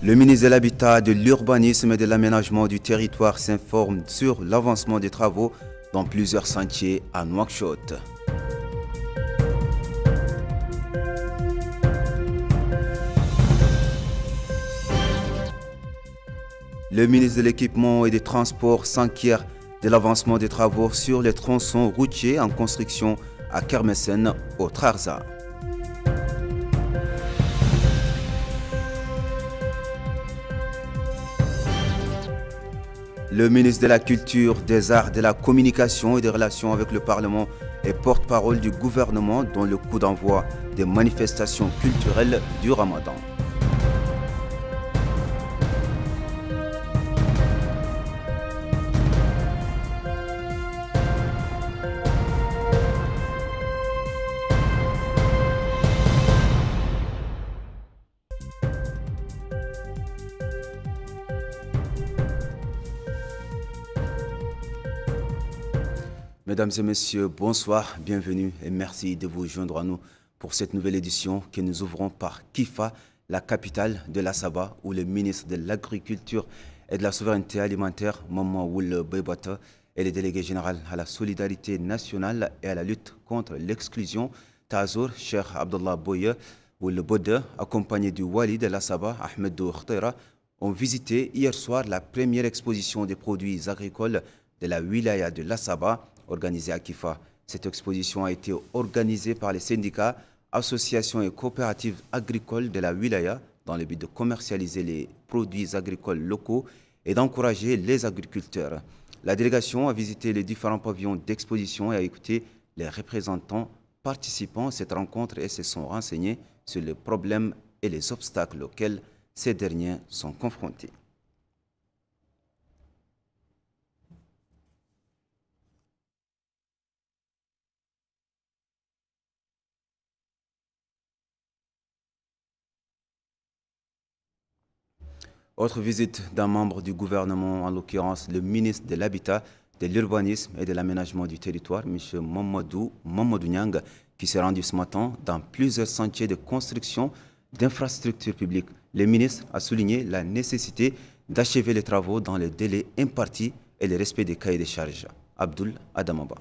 Le ministre de l'Habitat, de l'Urbanisme et de l'Aménagement du Territoire s'informe sur l'avancement des travaux dans plusieurs chantiers à Nouakchott. Le ministre de l'Équipement et des Transports s'inquiète de l'avancement des travaux sur les tronçons routiers en construction à Kermessène, au Trarza. Le ministre de la Culture, des Arts, de la Communication et des Relations avec le Parlement est porte-parole du gouvernement dans le coup d'envoi des manifestations culturelles du Ramadan. Mesdames et messieurs, bonsoir, bienvenue et merci de vous joindre à nous pour cette nouvelle édition que nous ouvrons par Kifa, la capitale de la Saba, où le ministre de l'Agriculture et de la Souveraineté alimentaire, Maman Woul Bebata, et le délégué général à la solidarité nationale et à la lutte contre l'exclusion, Tazour, Cheikh Abdallah Boye Woul Bode, accompagné du Wali de la Saba, Ahmedou Khtera, ont visité hier soir la première exposition des produits agricoles de la wilaya de la Saba, organisée à Kifa. Cette exposition a été organisée par les syndicats, associations et coopératives agricoles de la wilaya dans le but de commercialiser les produits agricoles locaux et d'encourager les agriculteurs. La délégation a visité les différents pavillons d'exposition et a écouté les représentants participant à cette rencontre et se sont renseignés sur les problèmes et les obstacles auxquels ces derniers sont confrontés. Autre visite d'un membre du gouvernement, en l'occurrence le ministre de l'Habitat, de l'Urbanisme et de l'Aménagement du Territoire, M. Mamadou Nyang, qui s'est rendu ce matin dans plusieurs chantiers de construction d'infrastructures publiques. Le ministre a souligné la nécessité d'achever les travaux dans les délais impartis et le respect des cahiers de charges. Abdoul Adamaba.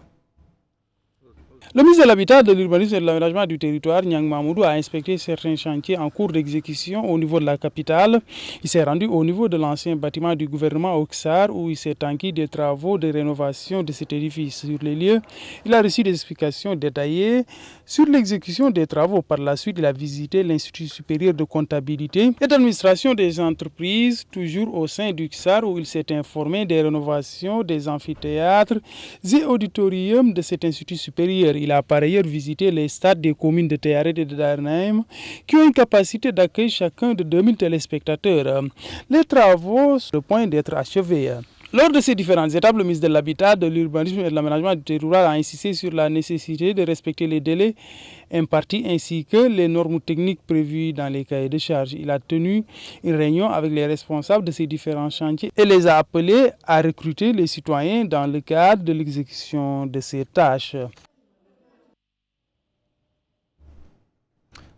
Le ministre de l'Habitat, de l'Urbanisme et de l'Aménagement du Territoire, Niang Mahmoudou, a inspecté certains chantiers en cours d'exécution au niveau de la capitale. Il s'est rendu au niveau de l'ancien bâtiment du gouvernement au Ksar, où il s'est enquis des travaux de rénovation de cet édifice. Sur les lieux, il a reçu des explications détaillées sur l'exécution des travaux. Par la suite, il a visité l'Institut supérieur de comptabilité et d'administration des entreprises, toujours au sein du Ksar, où il s'est informé des rénovations des amphithéâtres et auditoriums de cet institut supérieur. Il a par ailleurs visité les stades des communes de Théaret et de Darnaïm qui ont une capacité d'accueil chacun de 2000 téléspectateurs. Les travaux sont sur le point d'être achevés. Lors de ces différentes étapes, le ministre de l'Habitat, de l'Urbanisme et de l'Aménagement du Territoire a insisté sur la nécessité de respecter les délais impartis ainsi que les normes techniques prévues dans les cahiers de charges. Il a tenu une réunion avec les responsables de ces différents chantiers et les a appelés à recruter les citoyens dans le cadre de l'exécution de ces tâches.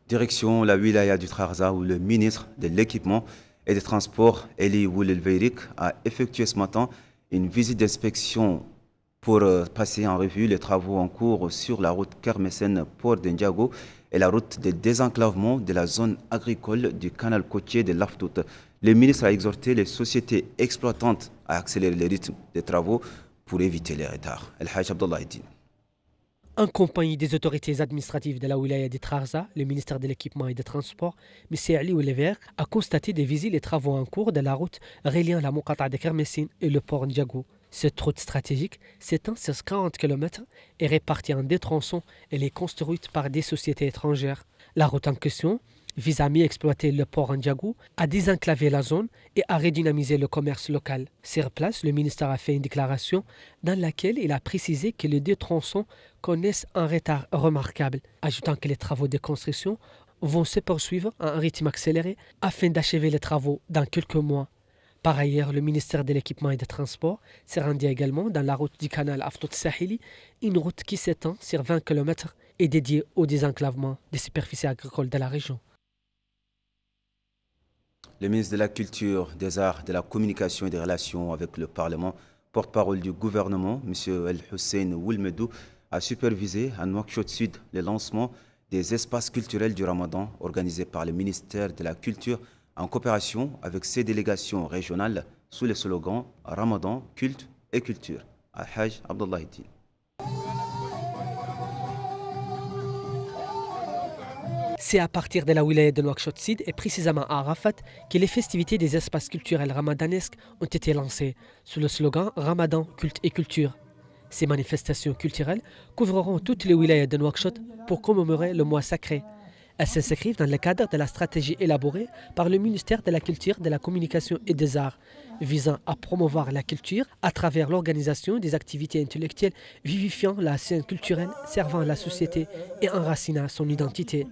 Direction la wilaya du Trarza, où le ministre de l'Équipement et des Transports, Eli Woulelveirik, a effectué ce matin une visite d'inspection pour passer en revue les travaux en cours sur la route Kermessène-Port d'Indjago et la route de désenclavement de la zone agricole du canal côtier de l'Aftout. Le ministre a exhorté les sociétés exploitantes à accélérer le rythme des travaux pour éviter les retards. El Haj Abdallah Eddin. En compagnie des autorités administratives de la wilaya de Trarza, le ministère de l'Équipement et des Transports, M. Ali Oulever, a constaté et visité les travaux en cours de la route reliant la Mouqata de Kermessine et le port Ndjago. Cette route stratégique s'étend sur 40 km, est répartie en deux tronçons et est construite par des sociétés étrangères. La route en question vise à mieux exploiter le port Ndjago, à désenclaver la zone et à redynamiser le commerce local. Sur place, le ministère a fait une déclaration dans laquelle il a précisé que les deux tronçons connaissent un retard remarquable, ajoutant que les travaux de construction vont se poursuivre à un rythme accéléré afin d'achever les travaux dans quelques mois. Par ailleurs, le ministère de l'Équipement et des Transports s'est rendu également dans la route du canal Aftout Sahili, une route qui s'étend sur 20 km et dédiée au désenclavement des superficies agricoles de la région. Le ministre de la Culture, des Arts, de la Communication et des Relations avec le Parlement, porte-parole du gouvernement, M. El Hussein Oulmedou, a supervisé à Nouakchott Sud le lancement des espaces culturels du Ramadan organisés par le ministère de la Culture en coopération avec ses délégations régionales sous le slogan Ramadan, culte et culture. Al-Hajj Abdullah Hiddin. C'est à partir de la wilaya de Nouakchott Sud et précisément à Arafat que les festivités des espaces culturels ramadanesques ont été lancées sous le slogan Ramadan, culte et culture. Ces manifestations culturelles couvriront toutes les wilayas de Nouakchott pour commémorer le mois sacré. Elles s'inscrivent dans le cadre de la stratégie élaborée par le ministère de la Culture, de la Communication et des Arts, visant à promouvoir la culture à travers l'organisation des activités intellectuelles vivifiant la scène culturelle, servant la société et enracinant son identité.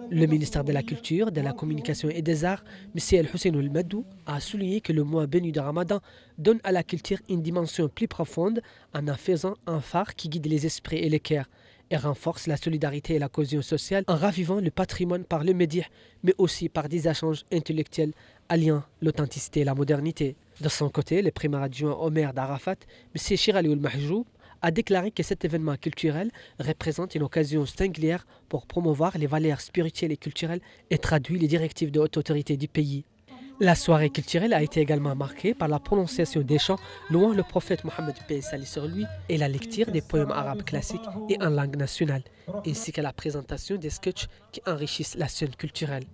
Le ministère de la Culture, de la Communication et des Arts, M. El Hussein Oulmedou, a souligné que le mois béni de Ramadan donne à la culture une dimension plus profonde en en faisant un phare qui guide les esprits et les cœurs et renforce la solidarité et la cohésion sociale en ravivant le patrimoine par le médias, mais aussi par des échanges intellectuels alliant l'authenticité et la modernité. De son côté, le premier adjoint au maire d'Arafat, M. Chirali Oulmahjoub, a déclaré que cet événement culturel représente une occasion singulière pour promouvoir les valeurs spirituelles et culturelles et traduit les directives de haute autorité du pays. La soirée culturelle a été également marquée par la prononciation des chants louant le prophète Mohammed paix salut sur lui et la lecture des poèmes arabes classiques et en langue nationale, ainsi que la présentation des sketchs qui enrichissent la scène culturelle.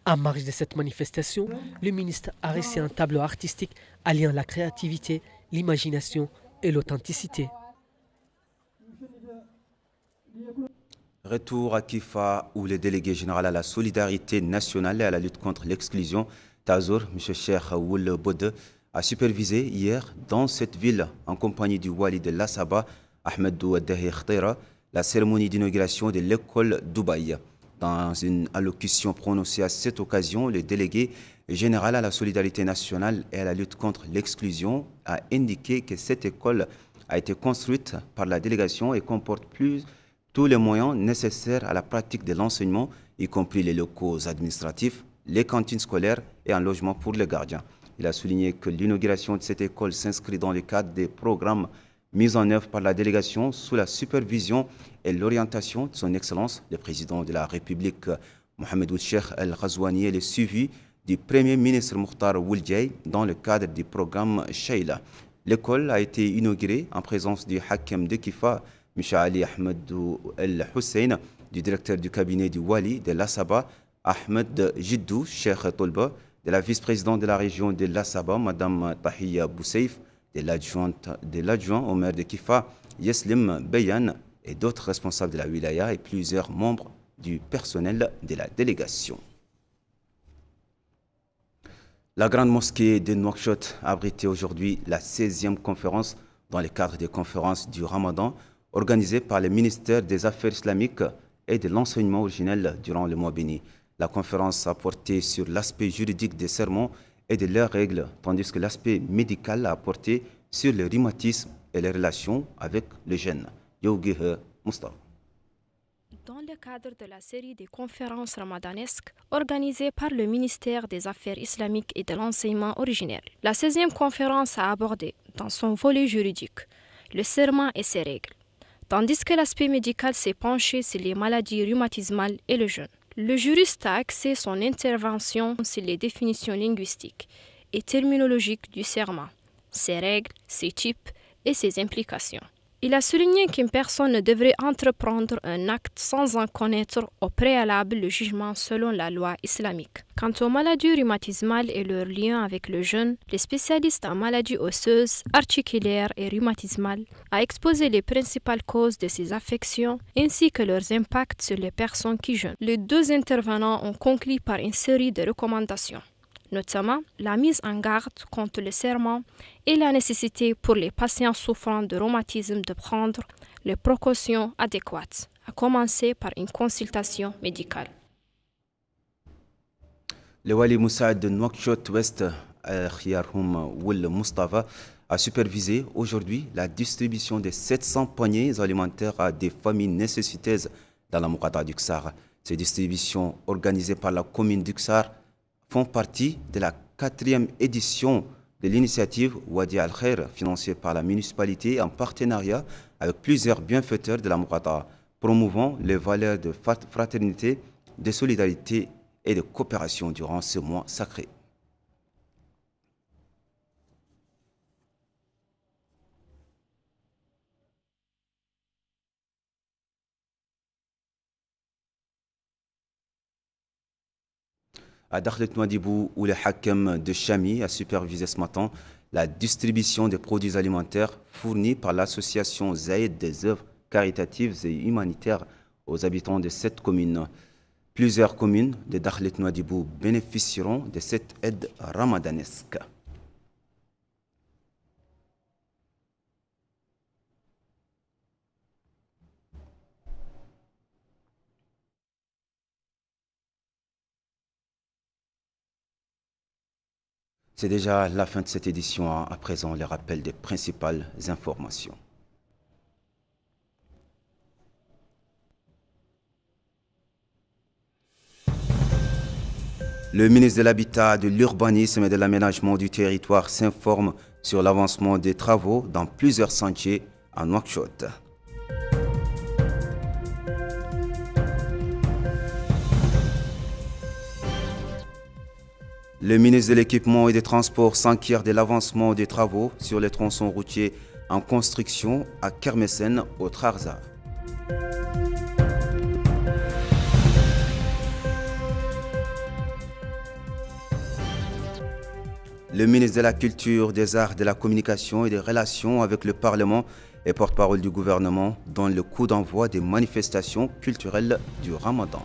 En marge de cette manifestation, le ministre a reçu un tableau artistique alliant la créativité, l'imagination et l'authenticité. Retour à Kifa, où le délégué général à la solidarité nationale et à la lutte contre l'exclusion, Tazour, M. Cheikh Oul Bode, a supervisé hier dans cette ville, en compagnie du Wali de l'Assaba, Ahmedou Dahi Khtira, la cérémonie d'inauguration de l'école Dubaï. Dans une allocution prononcée à cette occasion, le délégué général à la solidarité nationale et à la lutte contre l'exclusion a indiqué que cette école a été construite par la délégation et comporte tous les moyens nécessaires à la pratique de l'enseignement, y compris les locaux administratifs, les cantines scolaires et un logement pour les gardiens. Il a souligné que l'inauguration de cette école s'inscrit dans le cadre des programmes mis en œuvre par la délégation sous la supervision et l'orientation de son Excellence, le président de la République, Mohamed Ould Cheikh El Ghazouani, et le suivi du Premier ministre Mokhtar Ould Diaye dans le cadre du programme Sheila. L'école a été inaugurée en présence du Hakem de Kifa, M. Ali Ahmed El Hussein, du directeur du cabinet du Wali de l'Assaba, Ahmed Jiddou Cheikh Tolba, de la vice-présidente de la région de l'Assaba, Mme Tahia Bousseif, de l'adjoint au maire de Kifa, Yeslim Beyan, et d'autres responsables de la wilaya et plusieurs membres du personnel de la délégation. La grande mosquée de Nouakchott a abrité aujourd'hui la 16e conférence dans le cadre des conférences du Ramadan organisée par le ministère des Affaires islamiques et de l'enseignement originel durant le mois béni. La conférence a porté sur l'aspect juridique des sermons et de leurs règles, tandis que l'aspect médical a porté sur le rhumatisme et les relations avec le jeûne. Yogih Mustafa. Dans le cadre de la série des conférences ramadanesques organisées par le ministère des Affaires islamiques et de l'enseignement originel, la 16e conférence a abordé, dans son volet juridique, le serment et ses règles, tandis que l'aspect médical s'est penché sur les maladies rhumatismales et le jeûne. Le juriste a axé son intervention sur les définitions linguistiques et terminologiques du serment, ses règles, ses types et ses implications. Il a souligné qu'une personne ne devrait entreprendre un acte sans en connaître au préalable le jugement selon la loi islamique. Quant aux maladies rhumatismales et leur lien avec le jeûne, les spécialistes en maladies osseuses, articulaires et rhumatismales ont exposé les principales causes de ces affections ainsi que leurs impacts sur les personnes qui jeûnent. Les deux intervenants ont conclu par une série de recommandations, notamment la mise en garde contre le serment et la nécessité pour les patients souffrant de rhumatisme de prendre les précautions adéquates, à commencer par une consultation médicale. Le Wali Moussaad de Nouakchott Ouest, Khiyarhoum Ould Mustafa, a supervisé aujourd'hui la distribution de 700 paniers alimentaires à des familles nécessiteuses dans la Mouqata d'Uksar. Ces distributions organisées par la commune d'Uksar font partie de la 4e édition de l'initiative Wadi Al-Khair, financée par la municipalité en partenariat avec plusieurs bienfaiteurs de la Muqata'a, promouvant les valeurs de fraternité, de solidarité et de coopération durant ce mois sacré. À Dakhlet Nouadhibou, où le Hakem de Chami a supervisé ce matin la distribution des produits alimentaires fournis par l'association Zaïd des œuvres caritatives et humanitaires aux habitants de cette commune. Plusieurs communes de Dakhlet Nouadhibou bénéficieront de cette aide ramadanesque. C'est déjà la fin de cette édition. À présent, les rappels des principales informations. Le ministre de l'Habitat, de l'Urbanisme et de l'Aménagement du territoire s'informe sur l'avancement des travaux dans plusieurs sentiers à Nouakchott. Le ministre de l'Équipement et des Transports s'inquiète de l'avancement des travaux sur les tronçons routiers en construction à Kermessène, au Trarza. Le ministre de la Culture, des Arts, de la Communication et des Relations avec le Parlement et porte-parole du gouvernement donne le coup d'envoi des manifestations culturelles du Ramadan.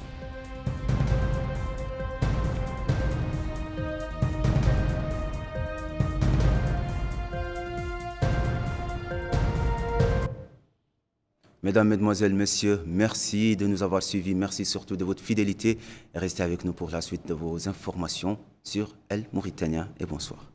Mesdames, Mesdemoiselles, Messieurs, merci de nous avoir suivis. Merci surtout de votre fidélité. Et restez avec nous pour la suite de vos informations sur El Mauritania. Et bonsoir.